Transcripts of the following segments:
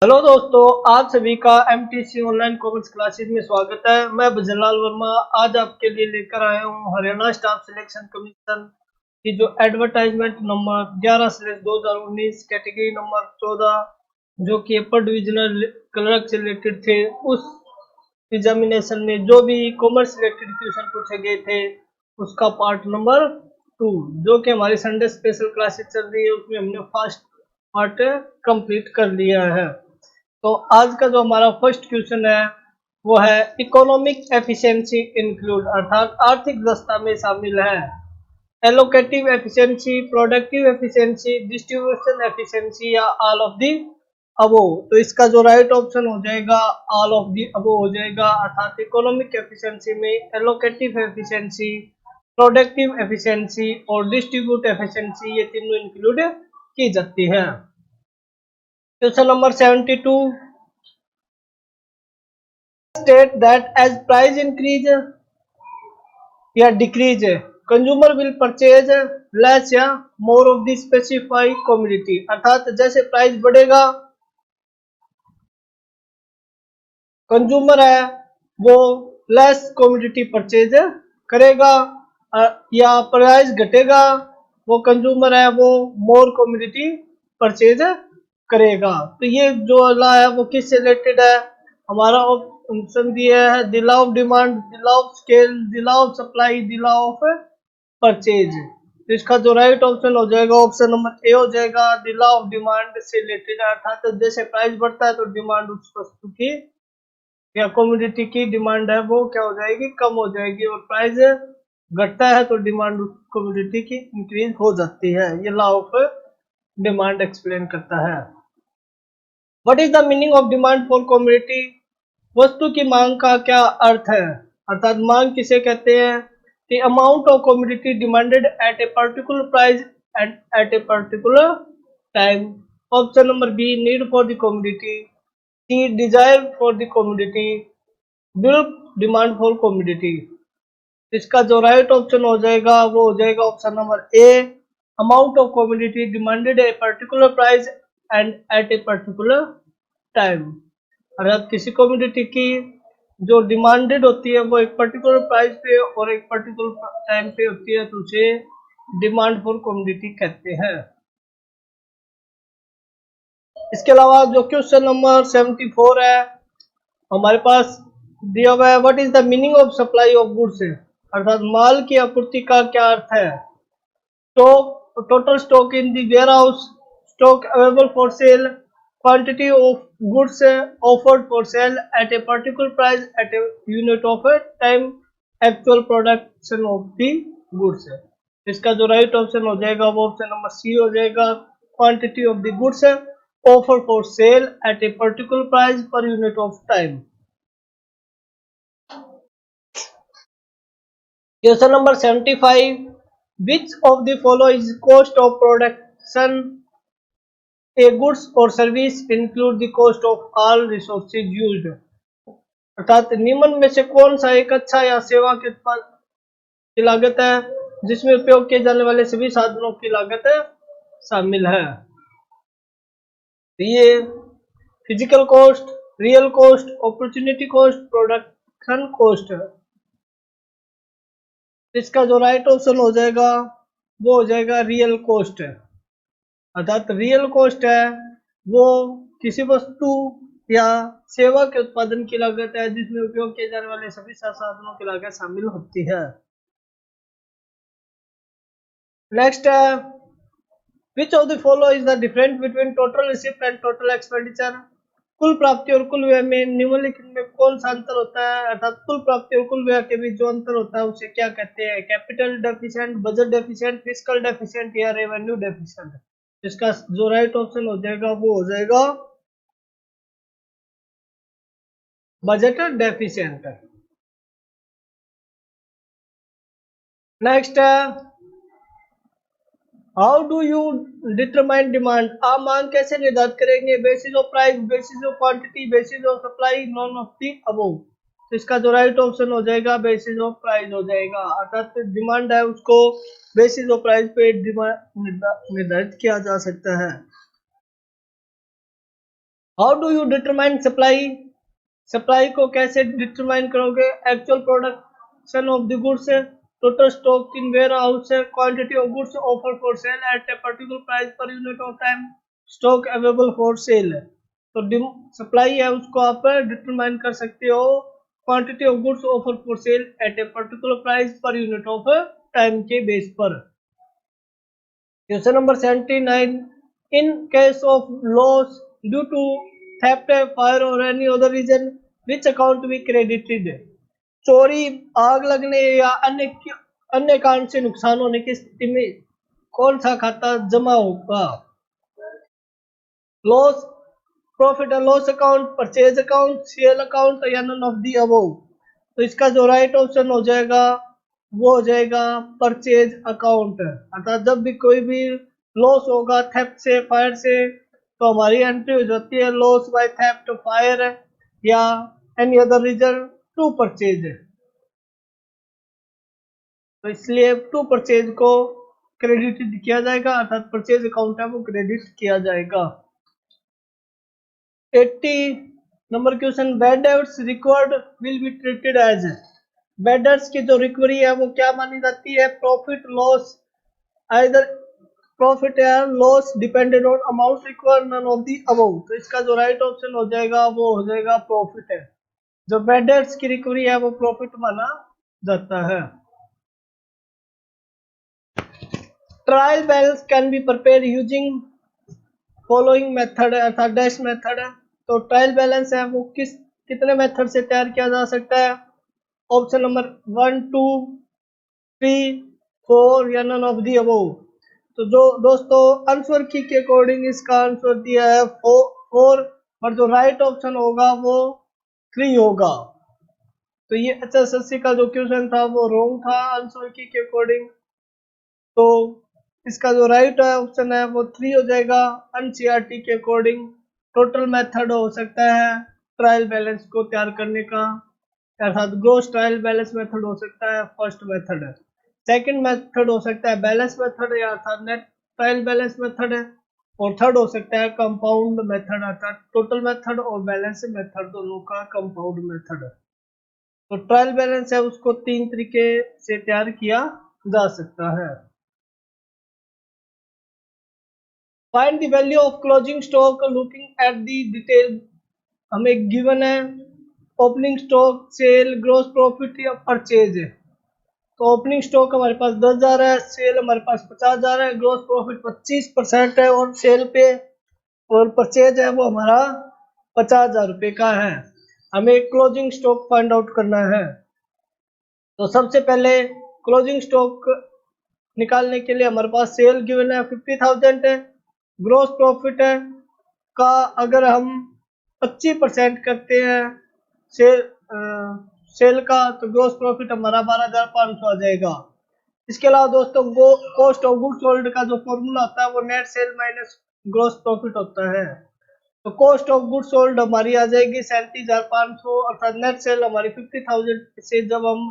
Hello दोस्तों, आप सभी का एमटीसी ऑनलाइन कॉमर्स क्लासेस में स्वागत है। मैं बजरलाल वर्मा आज आपके लिए लेकर आया हूँ हरियाणा स्टाफ सिलेक्शन कमीशन की जो एडवर्टाइजमेंट नंबर 11/2019 कैटेगरी नंबर 14 जो कि अपर डिविजनल क्लर्क से रिलेटेड थे। उस एग्जामिनेशन में जो भी कॉमर्स रिलेटेड क्वेश्चन पूछे गए थे उसका पार्ट नंबर 2 जो कि हमारी संडे स्पेशल क्लासेस चल रही है उसमें हमने फर्स्ट पार्ट कंप्लीट कर लिया है। तो आज का जो हमारा फर्स्ट क्वेश्चन है वो है इकोनॉमिक एफिशिएंसी इंक्लूड अर्थात आर्थिक दक्षता में शामिल है allocative efficiency, productive efficiency, distribution efficiency या ऑल ऑफ दी अबो। तो इसका जो राइट ऑप्शन हो जाएगा ऑल ऑफ दी अबो हो जाएगा अर्थात इकोनॉमिक एफिशिएंसी में एलोकेटिव एफिशिएंसी, प्रोडक्टिव एफिशिएंसी और डिस्ट्रीब्यूट एफिशिएंसी ये तीनों इंक्लूड की जाती है। Question number 72 state that as price increase या decrease consumer will purchase less या more of the specified commodity अर्थात जैसे प्राइस बढ़ेगा कंज्यूमर है वो लेस कमोडिटी परचेज करेगा या प्राइस घटेगा वो कंज्यूमर है वो मोर कमोडिटी परचेज करेगा। तो ये जो ला है वो किससे रिलेटेड है? हमारा ऑप्शन दिया है the law of demand, the law of scale, the law of supply, the law of purchase. तो इसका जो राइट ऑप्शन हो जाएगा ऑप्शन नंबर ए हो जाएगा द लॉ ऑफ डिमांड से रिलेटेड अर्थात तो जैसे प्राइस बढ़ता है तो डिमांड उस वस्तु की या कमोडिटी की डिमांड है वो क्या हो जाएगी, कम हो जाएगी और प्राइस घटता है तो डिमांड उस कमोडिटी की इंक्रीज हो जाती है। ये लॉ ऑफ डिमांड एक्सप्लेन करता है। What is the meaning of demand for commodity? वस्तु की मांग का क्या अर्थ है अर्थात मांग किसे कहते हैं? The amount of commodity demanded at a particular price and at a particular time. Option number B need for the commodity, C desire for the commodity, bulk demand for commodity. इसका जो राइट ऑप्शन हो जाएगा वो हो जाएगा option number A amount of commodity demanded a particular price and at a particular time अर्थात किसी commodity की जो डिमांडेड होती है वो एक पर्टिकुलर प्राइस पे और एक पर्टिकुलर टाइम पे होती है तो उसे डिमांड फॉर कमोडिटी कहते हैं। इसके अलावा जो क्वेश्चन नंबर 74 है हमारे पास दिया हुआ है what is the meaning of supply of goods अर्थात माल की आपूर्ति का क्या अर्थ है? Stock, total stock in the warehouse, stock available for sale, quantity of goods offered for sale at a particular price at a unit of time, actual production of the goods. इसका जो right option हो जाएगा वो option number C हो जाएगा quantity of the goods offer for sale at a particular price per unit of time. Question number 75 which of the following is cost of production a goods or service include the cost of all resources used अर्थात निम्न में से कौन सा एक अच्छा या सेवा के उत्पाद की लागत है जिसमें उपयोग किए जाने वाले सभी साधनों की लागत शामिल है? ये physical cost, real cost, opportunity cost, production cost. इसका जो राइट ऑप्शन हो जाएगा वो हो जाएगा रियल कॉस्ट अर्थात रियल कॉस्ट है वो किसी वस्तु या सेवा के उत्पादन की लागत है जिसमें उपयोग किए जाने वाले सभी साधनों की लागत शामिल होती है। नेक्स्ट है which of the follow is the difference between total receipt and total expenditure? कुल प्राप्ति और कुल व्यय में निम्नलिखित में कौन सा अंतर होता है अर्थात कुल प्राप्ति और कुल व्यय के बीच जो अंतर होता है उसे क्या कहते हैं? Capital deficient, budget deficient, fiscal deficient या रेवेन्यू डेफिशिएंट। इसका जो राइट ऑप्शन हो जाएगा वो हो जाएगा बजट डेफिशिएंट। नेक्स्ट है how do you determine demand? आप मांग कैसे निर्धारित करेंगे? Basis of price, basis of quantity, basis of supply, none of the above. तो इसका जो राइट ऑप्शन हो जाएगा बेसिस ऑफ प्राइस हो जाएगा अर्थात डिमांड है उसको बेसिस ऑफ प्राइस पे निर्धारित किया जा सकता है। How do you determine supply, supply को कैसे डिटरमाइन करोगे? Actual production of the goods है, total stock in warehouse है, quantity of goods offer for sale at a particular price per unit of time, stock available for sale है। तो supply है उसको आप डिटरमाइन कर सकते हो quantity of goods offer for sale at a particular price per unit of time के base पर। Question number 79, in case of loss due to theft, fire और any other reason which account be credited? चोरी, आग लगने या अन्य कारण से नुकसान होने की स्थिति में कौन सा खाता जमा होगा? Loss, profit and loss account, purchase account, sale account या नन ऑफ दी अबव? तो इसका जो राइट ऑप्शन हो जाएगा वो हो जाएगा परचेज अकाउंट। अर्थात जब भी कोई भी लॉस होगा थेफ्ट से, फायर से, तो हमारी एंट्री हो जाती है लॉस बाय थेफ्ट, फायर या any other reason to purchase. तो इसलिए टू परचेज को क्रेडिट किया जाएगा, अर्थात परचेज अकाउंट है वो क्रेडिट किया जाएगा। 80 number question, bad debts recovered will be treated as, bad debts की जो रिकवरी है वो क्या मानी जाती है? प्रॉफिट, लॉस, आइदर प्रॉफिट या loss depended on amount required, none of the above. तो इसका जो राइट ऑप्शन हो जाएगा वो हो जाएगा प्रॉफिट है। जो बैड डेट्स की रिकवरी है वो प्रॉफिट माना जाता है। Trial balance can be prepare using following method, अर्थात डैश मेथड है। तो ट्रायल बैलेंस है वो कितने मेथड से तैयार किया जा सकता है? ऑप्शन नंबर 1, 2, 3, 4 या नन ऑफ दी अबव। तो जो दोस्तों आंसर की के अकॉर्डिंग इसका आंसर दिया है 4, पर जो राइट ऑप्शन होगा वो 3 होगा। तो ये HSSC का जो क्वेश्चन था वो रॉन्ग था आंसर की के अकॉर्डिंग। तो इसका जो राइट ऑप्शन है वो 3 हो जाएगा NCERT के अकॉर्डिंग। टोटल मेथड हो सकता है ट्रायल बैलेंस को तैयार करने का, अर्थात ग्रॉस ट्रायल बैलेंस मेथड हो सकता है फर्स्ट मेथड है, सेकंड मेथड हो सकता है बैलेंस मेथड या अर्थात नेट ट्रायल बैलेंस मेथड है, और थर्ड हो सकता है कंपाउंड मेथड, अर्थात टोटल मेथड और बैलेंस मेथड दोनों का कंपाउंड मेथड है। तो ट्रायल बैलेंस है उसको 3 तरीके से तैयार किया जा सकता है। Find the value of closing stock looking at the detail, हमें गिवन है opening stock, sale, gross profit या परचेज है। तो ओपनिंग स्टॉक हमारे पास 10,000 है, सेल हमारे पास 50,000 है, ग्रॉस प्रॉफिट 25% है और सेल पे, और परचेज है वो हमारा 50,000 रुपये का है। हमें क्लोजिंग स्टॉक फाइंड आउट करना है। तो सबसे पहले क्लोजिंग स्टॉक निकालने के लिए हमारे पास सेल गिवन है 50,000 है, ग्रॉस प्रॉफिट है का अगर हम 25% करते हैं सेल का, तो ग्रॉस प्रॉफिट हमारा 12,500 आ जाएगा। इसके अलावा दोस्तों वो कॉस्ट ऑफ गुड्स सोल्ड का जो फॉर्मूला होता है वो net cell minus gross profit होता है। तो कॉस्ट ऑफ गुड्स सोल्ड हमारी आ जाएगी 37,500, अर्थात नेट सेल हमारी 50,000 से जब हम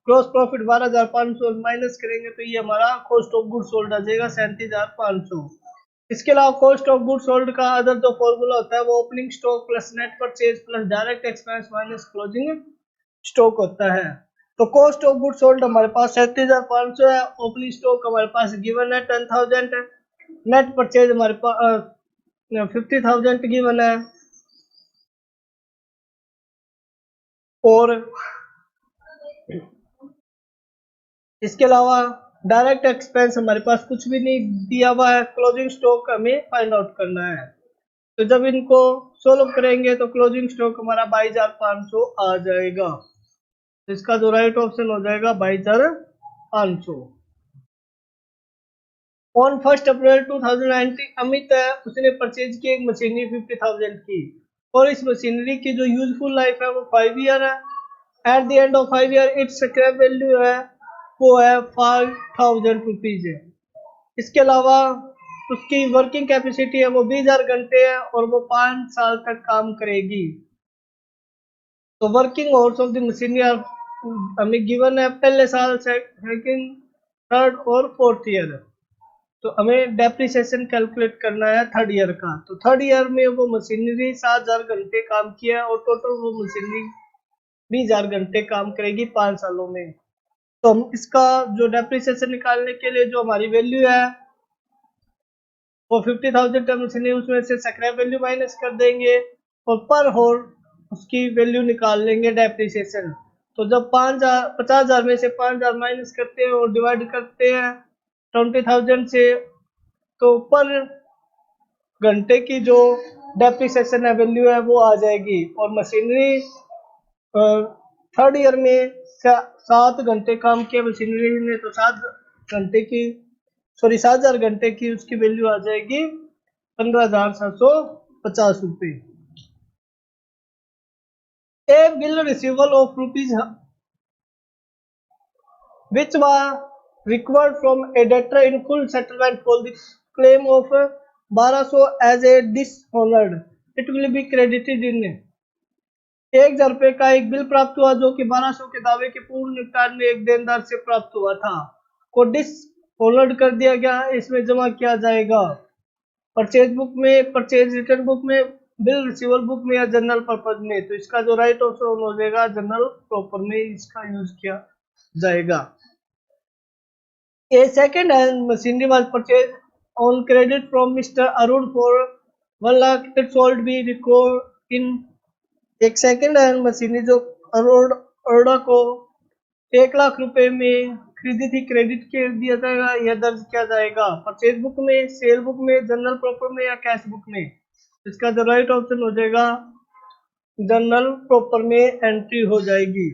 ग्रॉस प्रॉफिट 12,500 माइनस करेंगे तो ये हमारा कॉस्ट ऑफ गुड्स सोल्ड आ जाएगा 37,500। इसके अलावा कॉस्ट ऑफ गुड्स सोल्ड का अदर जो फॉर्मूला होता है वो opening stock plus net purchase plus direct expense minus closing stock होता है। तो कॉस्ट ऑफ गुड्स सोल्ड हमारे पास 37,500 है, ओपनिंग स्टॉक हमारे पास गिवन है 10,000 है, नेट परचेज हमारे पास 50,000 गिवन है, और इसके अलावा डायरेक्ट एक्सपेंस हमारे पास कुछ भी नहीं दिया हुआ है। क्लोजिंग स्टॉक हमें फाइंड आउट करना है। तो जब इनको सोल्व करेंगे तो क्लोजिंग स्टॉक हमारा 22,500 आ जाएगा। तो इसका जो राइट ऑप्शन हो जाएगा 22,500। ऑन 1 अप्रैल 2019 अमित है उसने परचेज की एक मशीनरी 50,000 की, और इस मशीनरी की जो यूजफुल लाइफ है वो 5 ईयर है। At the end of 5 year it's scrap value है वो है 5,000 रुपीज है। इसके अलावा उसकी वर्किंग कैपेसिटी है वो 20,000 घंटे है और वो 5 साल तक काम करेगी। तो working hours of the machinery हमें गिवन है पहले साल, सेकंड, थर्ड और फोर्थ ईयर। तो हमें डेप्रिसिएशन कैलकुलेट करना है थर्ड ईयर का। तो थर्ड ईयर में वो मशीनरी 7000 घंटे काम किया और टोटल वो मशीनरी 20000 घंटे काम करेगी 5 सालों में। तो हम इसका जो डेप्रिसिएशन निकालने के लिए जो हमारी वैल्यू है वो 50,000 टन मशीनरी, उसमें से स्क्रैप वैल्यू माइनस कर देंगे और पर होर उसकी वैल्यू निकाल लेंगे डेप्रिसिएशन। तो जब 50,000 में से 5000 माइनस करते हैं और डिवाइड करते हैं 20,000 से, तो पर घंटे की जो डेप्रिसिएशन है वैल्यू है वो आ जाएगी। और मशीनरी थर्ड ईयर में 7 घंटे काम किया मशीनरी ने, तो 7,000 घंटे की उसकी वैल्यू आ जाएगी 15,750 रुपये। A bill receivable of rupees which was required from a debtor in full settlement for the claim of 1200 as a dishonored, it will be credited in 1,000 रुपए का एक बिल प्राप्त हुआ जो कि 1200 के दावे के पूर्ण निपटान में एक देनदार से प्राप्त हुआ था, को डिसहोनर्ड कर दिया गया। इसमें जमा किया जाएगा परचेज बुक में, परचेज रिटर्न बुक में, बिल रिसीवल बुक में या जनरल पर्पज में। तो इसका जो राइट ऑप्शन हो जाएगा जनरल प्रॉपर में इसका यूज किया जाएगा। A second hand machinery was purchased on credit from Mr. Arun for 1 lakh. It sold be record in। एक सेकंड हैंड मशीनरी जो अरोड़ा को 1 लाख रुपए में खरीदी थी, क्रेडिट कर दिया जाएगा, यह दर्ज किया जाएगा परचेज बुक में, सेल बुक में, जनरल प्रॉपर में या कैश बुक में। इसका जो राइट ऑप्शन हो जाएगा जनरल प्रॉपर में एंट्री हो जाएगी।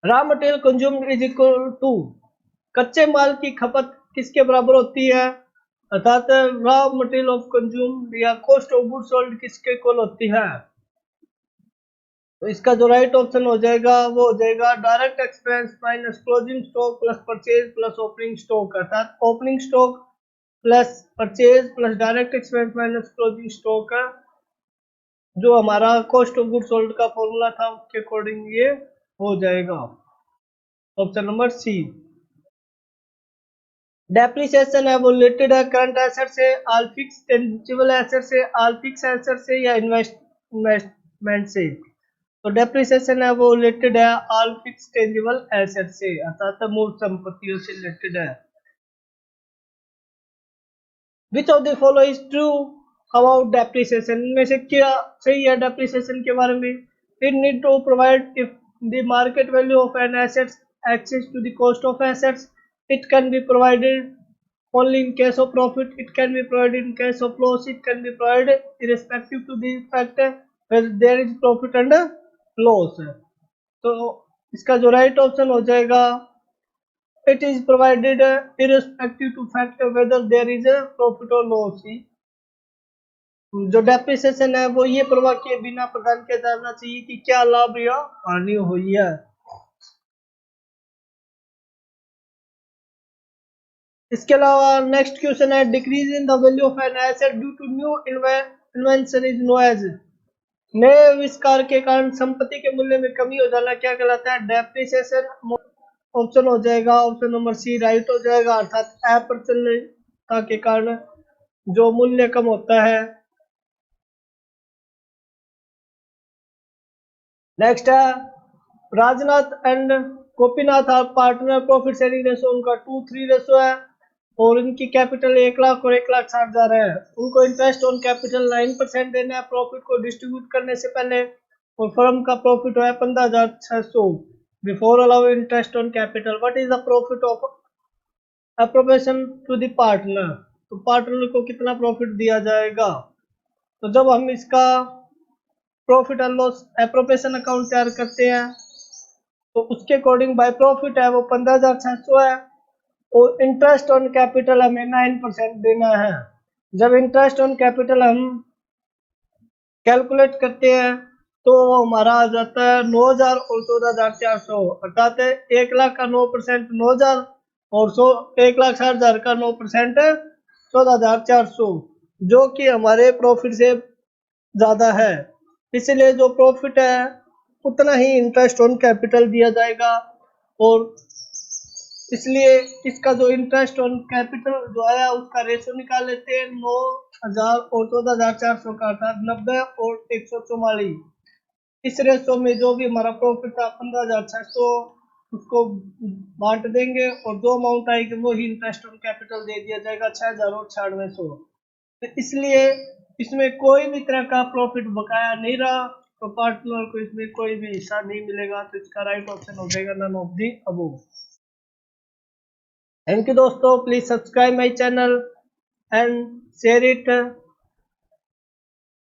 Raw material consumed is equal to, कच्चे माल की खपत किसके बराबर होती है, अर्थात रॉ मटेरियल ऑफ कंज्यूम या कॉस्ट ऑफ गुड्स सोल्ड किसके इक्वल होती है। तो इसका जो राइट ऑप्शन हो जाएगा वो हो जाएगा direct expense minus closing stock plus purchase plus opening stock, अर्थात opening stock plus purchase plus direct expense minus closing stock जो हमारा कॉस्ट ऑफ गुड्स सोल्ड का फॉर्मूला था उसके अकॉर्डिंग ये हो जाएगा। Option number C. डेप्रिसिएशन है वो रिलेटेड है करंट एसेट से, ऑल फिक्स टेंजिबल एसेट से, ऑल फिक्स एसेट से या इन्वेस्टमेंट से। तो डेप्रिसिएशन है वो रिलेटेड है ऑल फिक्स टेंजिबल एसेट से, अर्थात मूर्त संपत्तियों से रिलेटेड है। Which of the follow is true about depreciation, में से क्या सही है डेप्रिसिएशन के बारे में। It need to provide if the market value of an asset excess to the cost of assets, it can be provided only in case of profit, it can be provided in case of loss, it can be provided irrespective to the fact whether there is profit and loss। तो इसका जो right option हो जाएगा it is provided irrespective to fact whether there is a profit or loss। जो depreciation है वो ये परवाह किए बिना प्रदान किया जाना चाहिए कि क्या लाभ या हानि हुई है। इसके अलावा नेक्स्ट क्वेश्चन है decrease in the value of an asset due to new invention is known as, नए आविष्कार के कारण संपत्ति के मूल्य में कमी हो जाना क्या कहलाता है, डेप्रिसिएशन। ऑप्शन हो जाएगा ऑप्शन नंबर सी राइट हो जाएगा, अर्थात अप्रचलितता के कारण जो मूल्य कम होता है। नेक्स्ट है Rajnath and Gopinath are partner, profit sharing ratio उनका 2:3 रेशो है और इनकी कैपिटल 1 लाख और 1,60,000 है। उनको इंटरेस्ट ऑन कैपिटल 9% देना है प्रॉफिट को डिस्ट्रीब्यूट करने से पहले, और फर्म का प्रॉफिट है 15,600 before allow interest on capital. What is the profit of appropriation to the partner, तो पार्टनर को कितना प्रॉफिट दिया जाएगा। तो जब हम इसका profit and loss appropriation account तैयार करते हैं तो उसके अकॉर्डिंग बाय प्रॉफिट है वो 15,600 है और इंटरेस्ट ऑन कैपिटल हमें 9% देना है। जब इंटरेस्ट ऑन कैपिटल हम कैलकुलेट करते हैं तो हमारा आ जाता है 9,000 और 14,400, अर्थात 1 लाख का 9% 9,000 और 1,60,000 का 9% 14,400, जो कि हमारे प्रॉफिट से ज्यादा है। इसलिए जो प्रॉफिट है उतना ही इंटरेस्ट ऑन कैपिटल दिया जाएगा और इसलिए इसका जो इंटरेस्ट ऑन कैपिटल जो आया उसका रेशो निकाल लेते हैं। 9,000 और 14,400 का था 90 और 144। इस रेशो में जो भी हमारा प्रॉफिट था 15,600 उसको बांट देंगे और जो अमाउंट आएगी वो ही इंटरेस्ट ऑन कैपिटल दे दिया जाएगा 6,000 और 9600। तो इसलिए इसमें कोई भी तरह का प्रॉफिट बकाया नहीं रहा, तो पार्टनर को इसमें कोई भी हिस्सा नहीं मिलेगा। तो इसका राइट ऑप्शन हो जाएगा none of the above. Thank you दोस्तों, please subscribe my channel and share it.